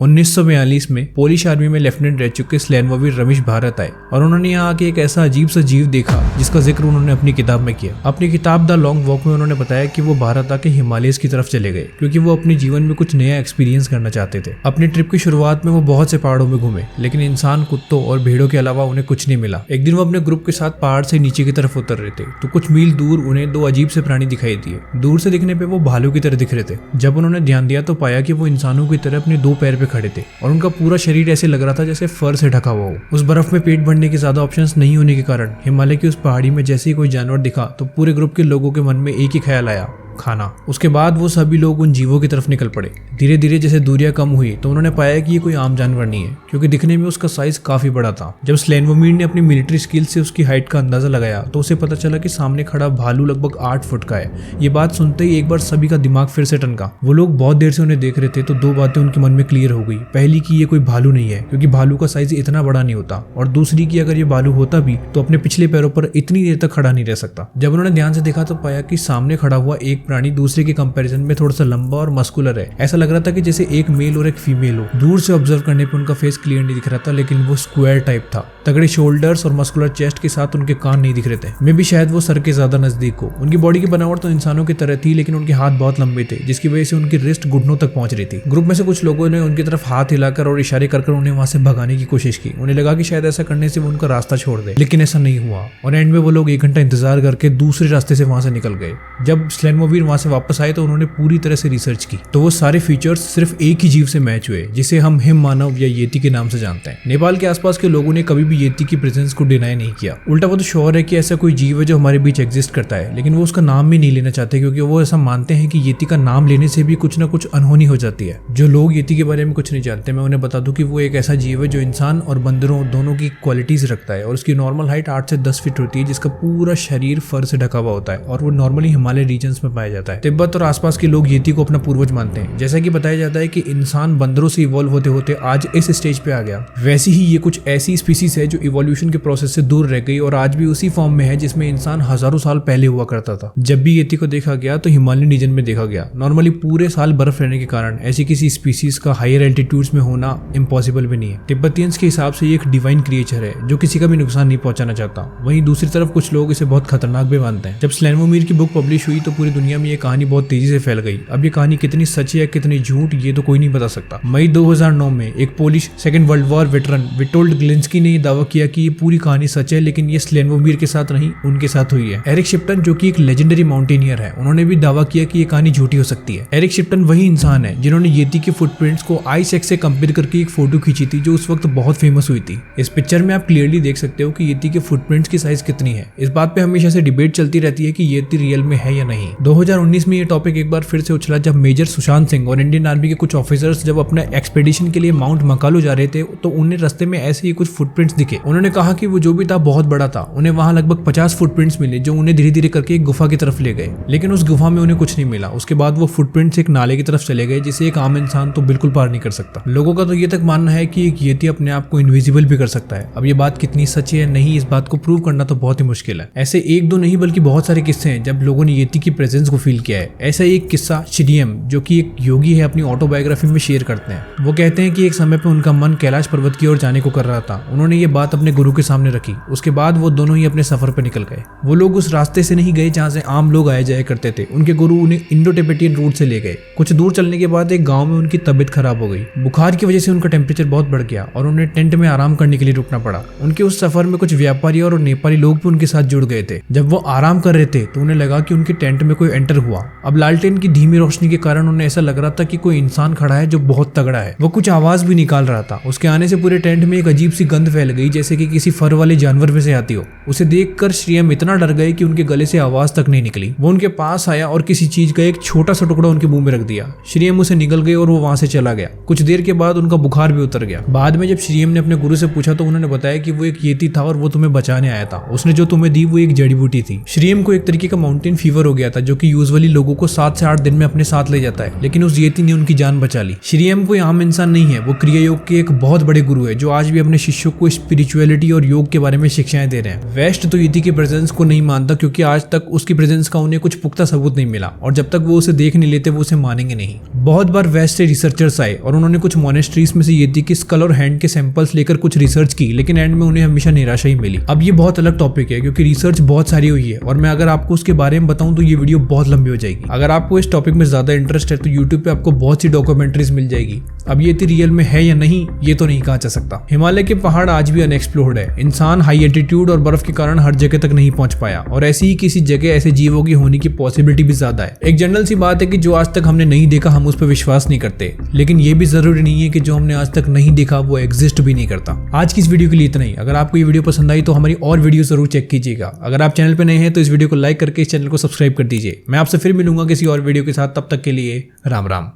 1942 में Polish army में lieutenant रह चुके स्लैनवोमिर रमेश भारत आए और उन्होंने यहाँ आके एक ऐसा अजीब सा जीव देखा जिसका जिक्र उन्होंने अपनी किताब में किया। अपनी किताब द लॉन्ग वॉक में उन्होंने बताया कि वो भारत आके हिमालयस की तरफ चले गए क्योंकि वो अपने जीवन में कुछ नया एक्सपीरियंस करना चाहते थे। अपनी ट्रिप की शुरुआत में वो बहुत से पहाड़ों में घूमे, लेकिन इंसान, कुत्तों और भेड़ों के अलावा उन्हें कुछ नहीं मिला। एक दिन वो अपने ग्रुप के साथ पहाड़ से नीचे की तरफ उतर रहे थे तो कुछ मील दूर उन्हें दो अजीब से प्राणी दिखाई दिए। दूर से दिखने पे वो भालू की तरह दिख रहे थे। जब उन्होंने ध्यान दिया तो पाया कि वो इंसानों की तरह अपने दो पैर पे खड़े थे और उनका पूरा शरीर ऐसे लग रहा था जैसे फर से ढका हुआ हो। उस बर्फ में पेट भरने के ज्यादा ऑप्शंस नहीं होने के कारण हिमालय की उस पहाड़ी में जैसे ही कोई जानवर दिखा तो पूरे ग्रुप के लोगों के मन में एक ही ख्याल आया, खाना। उसके बाद वो सभी लोग उन जीवों की तरफ निकल पड़े। धीरे धीरे जैसे दूरियां कम हुई तो उन्होंने पाया कि ये कोई आम जानवर नहीं है क्योंकि दिखने में उसका साइज काफी बड़ा था। जब स्लैनवोमिर ने अपनी मिलिट्री स्किल से उसकी हाइट का अंदाजा लगाया तो उसे पता चला कि सामने खड़ा भालू लगभग 8 फुट का है। ये बात सुनते ही एक बार सभी का दिमाग फिर से टनका। वो लोग बहुत देर से उन्हें देख रहे थे तो दो बातें उनके मन में क्लियर हो गई। पहली कि ये कोई भालू नहीं है क्योंकि भालू का साइज इतना बड़ा नहीं होता, और दूसरी कि अगर ये भालू होता भी तो अपने पिछले पैरों पर इतनी देर तक खड़ा नहीं रह सकता। जब उन्होंने ध्यान से देखा तो पाया कि सामने खड़ा हुआ एक प्राणी दूसरे के कंपैरिजन में थोड़ा सा लंबा और मस्कुलर है। ऐसा लग रहा था कि जैसे एक मेल और एक फीमेल हो। दूर से ऑब्जर्व करने पर उनका फेस क्लियर नहीं दिख रहा था, लेकिन वो स्क्वायर टाइप था। तगड़े शोल्डर्स और मस्कुलर चेस्ट के साथ उनके कान नहीं दिख रहे थे। मे भी शायद वो सर के ज्यादा नजदीक हो। उनकी बॉडी की बनावट तो इंसानों की तरह थी, लेकिन उनके हाथ बहुत लंबे थे जिसकी वजह से उनकी रिस्ट घुटनों तक पहुंच रही थी। ग्रुप में से कुछ लोगों ने उनकी तरफ हाथ हिलाकर और इशारे कर उन्हें वहां से भगाने की कोशिश की। उन्हें लगा कि शायद ऐसा करने से वो उनका रास्ता छोड़ दे, लेकिन ऐसा नहीं हुआ और एंड में वो लोग 1 घंटा इंतजार करके दूसरे रास्ते से वहां से निकल गए। जब स्लैनवोमिर वहां से वापस आए तो उन्होंने पूरी तरह से रिसर्च की तो वो सारे फीचर्स सिर्फ एक ही जीव से मैच हुए जिसे हम हिम मानव या येती के नाम से जानते हैं। नेपाल के आसपास के लोगों ने कभी भी येती की प्रेजेंस को डिनाई नहीं किया। उल्टा वो तो श्योर है कि ऐसा कोई जीव है जो हमारे बीच एग्जिस्ट करता है, लेकिन वो उसका नाम भी नहीं लेना चाहते क्योंकि वो ऐसा मानते हैं कि येती का नाम लेने से भी कुछ ना कुछ अनहोनी हो जाती है। जो लोग येती के बारे में कुछ नहीं जानते, मैं उन्हें बता दूं कि वो एक ऐसा जीव है जो इंसान और बंदरों दोनों की क्वालिटीज रखता है और उसकी नॉर्मल हाइट 8 से 10 फीट होती है, जिसका पूरा शरीर फर से ढका हुआ होता है और वो नॉर्मली हिमालय रीजन्स में पाया जाता है। तिब्बत और आसपास के लोग येती को अपना पूर्वज मानते हैं। जैसा कि बताया जाता है कि इंसान बंदरों से इवॉल्व होते होते आज इस स्टेज पे आ गया, वैसे ही ये कुछ ऐसी स्पीसीज है जो इवोल्यूशन के प्रोसेस से दूर रह गई और आज भी उसी फॉर्म में है जिसमें इंसान हजारों साल पहले हुआ करता था। जब भी येती को देखा गया तो हिमालयन रीजन में देखा गया। नॉर्मली पूरे साल बर्फ रहने के कारण ऐसी किसी स्पीसीज का हायर एल्टीट्यूड्स में होना इम्पॉसिबल भी नहीं है। तिब्बतियंस के हिसाब से ये एक डिवाइन क्रिएचर है जो किसी का भी नुकसान नहीं पहुंचाना चाहता। वहीं दूसरी तरफ कुछ लोग इसे बहुत खतरनाक भी मानते हैं। जब स्लैनवोमिर की बुक पब्लिश हुई तो पूरी दुनिया में ये कहानी बहुत तेजी से फैल गई। अब ये कहानी कितनी सच है या कितनी झूठ ये तो कोई नहीं बता सकता। मई 2009 में एक Polish Second World War veteran Witold Glinski ने दावा किया कि ये पूरी कहानी सच है, लेकिन ये स्लैनवोमिर के साथ नहीं उनके साथ हुई है। एरिक शिप्टन जो कि एक लेजेंडरी माउंटेनियर है, उन्होंने भी दावा किया कि ये कहानी झूठी हो सकती है। एरिक शिप्टन वही इंसान है जिन्होंने येती के फुटप्रिंट्स को आइस एक्स से कंपेयर करके एक फोटो खींची थी जो उस वक्त बहुत फेमस हुई थी। इस पिक्चर में आप क्लियरली देख सकते हो कि येती के फुटप्रिंट्स की साइज कितनी है। इस बात पे हमेशा से डिबेट चलती रहती है कि येती रियल में है या नहीं। 2019 में ये टॉपिक एक बार फिर से उछला जब मेजर सुशांत सिंह और इंडियन आर्मी के कुछ ऑफिसर्स जब अपना एक्सपेडिशन के लिए माउंट मकालू जा रहे थे तो उन्हें रास्ते में ऐसे ही कुछ फुटप्रिंट्स दिखे। उन्होंने कहा कि वो जो भी था बहुत बड़ा था। उन्हें वहां लगभग 50 फुटप्रिंट्स मिले जो उन्हें धीरे धीरे करके एक गुफा की तरफ ले गए, लेकिन उस गुफा में उन्हें कुछ नहीं मिला। उसके बाद वो फुटप्रिंट्स एक नाले की तरफ चले गए जिसे एक आम इंसान तो बिल्कुल पार नहीं कर सकता। लोगों का तो ये तक मानना है कि एक येती अपने आप को इनविजिबल भी कर सकता है। अब ये बात कितनी सच है नहीं, इस बात को प्रूव करना तो बहुत ही मुश्किल है। ऐसे एक दो नहीं बल्कि बहुत सारे किस्से हैं जब लोगों ने येती की प्रेजेंस को फील किया है। ऐसा एक किस्सा श्रीयम जो कि एक योगी है अपनी ऑटोबायोग्राफी में शेयर करते हैं। वो कहते हैं कि एक समय पे उनका मन कैलाश पर्वत की ओर जाने को कर रहा था। उन्होंने ये बात अपने गुरु के सामने रखी। उसके बाद वो दोनों ही अपने सफर पे निकल गए। वो लोग उस रास्ते से नहीं गए जहाँ से आम लोग आए जाया करते थे। उनके गुरु उन्हें इंडो टिबेटियन रूट से ले गए। कुछ दूर चलने के बाद एक गाँव में उनकी तबीयत खराब हो गई। बुखार की वजह से उनका टेम्परेचर बहुत बढ़ गया और उन्हें टेंट में आराम करने के लिए रुकना पड़ा। उनके उस सफर में कुछ व्यापारी और नेपाली लोग भी उनके साथ जुड़ गए थे। जब वो आराम कर रहे थे तो उन्हें लगा कि उनके टेंट में कोई एंटर हुआ। अब लालटेन की धीमी रोशनी के कारण उन्हें ऐसा लग रहा था कि कोई इंसान खड़ा है जो बहुत तगड़ा है। वो कुछ आवाज भी निकाल रहा था। उसके आने से पूरे टेंट में एक अजीब सी गंध फैल गई जैसे कि किसी फर वाले जानवर में से आती हो। उसे देखकर श्रीयम इतना डर गए कि उनके गले से आवाज तक नहीं निकली। वो उनके पास आया और किसी चीज का एक छोटा सा टुकड़ा उनके मुंह में रख दिया। श्रीयम उसे निगल गए और वो वहां से चला गया। कुछ देर के बाद उनका बुखार भी उतर गया। बाद में जब श्रीयम ने अपने गुरु से पूछा तो उन्होंने बताया कि वो एक येती था और वो तुम्हें बचाने आया था। उसने जो तुम्हें दी वो एक जड़ी बूटी थी। श्रीयम को एक तरीके का माउंटेन फीवर हो गया था जो कि यूजुअली लोगों को 7 से 8 दिन में अपने साथ ले जाता है, लेकिन उस येती ने उनकी जान बचा ली। श्री एम कोई आम इंसान नहीं है, वो क्रिया योग के एक बहुत बड़े गुरु है जो आज भी अपने शिष्यों को स्पिरिचुअलिटी और योग के बारे में शिक्षाएं दे रहे हैं। वेस्ट तो येती की प्रेजेंस को नहीं मानता क्योंकि आज तक उसकी प्रेजेंस का उन्हें कुछ पुख्ता सबूत नहीं मिला, और जब तक वो उसे देख नहीं लेते वो उसे मानेंगे नहीं। बहुत बार वेस्ट से रिसर्चर्स आए और उन्होंने कुछ मोनेस्ट्रीज में से येती की स्कल और हैंड के सैंपल्स लेकर कुछ रिसर्च की, लेकिन एंड में उन्हें हमेशा निराशा ही मिली। अब ये बहुत अलग टॉपिक है क्योंकि रिसर्च बहुत सारी हुई है, और मैं अगर आपको उसके बारे में बताऊं तो ये वीडियो बहुत लंबी हो जाएगी। अगर आपको इस टॉपिक में ज्यादा इंटरेस्ट है तो यूट्यूब पे आपको बहुत सी डॉक्यूमेंट्रीज मिल जाएगी। अब ये रियल में है या नहीं ये तो नहीं कहा जा सकता। हिमालय के पहाड़ आज भी अनएक्सप्लोर्ड है। इंसान हाई एल्टीट्यूड और बर्फ के कारण हर जगह तक नहीं पहुंच पाया, और ऐसी ही किसी जगह ऐसे जीवों की होने की पॉसिबिलिटी भी ज्यादा है। एक जनरल सी बात है कि जो आज तक हमने नहीं देखा हम उस पर विश्वास नहीं करते, लेकिन ये भी जरूरी नहीं है कि जो हमने आज तक नहीं देखा वो एग्जिस्ट भी नहीं करता। आज की इस वीडियो के लिए इतना ही। अगर आपको ये वीडियो पसंद आई तो हमारी और वीडियो जरूर चेक कीजिएगा। अगर आप चैनल पर नए हैं तो इस वीडियो को लाइक करके इस चैनल को सब्सक्राइब कर दीजिए। मैं आपसे फिर मिलूंगा किसी और वीडियो के साथ, तब तक के लिए राम राम।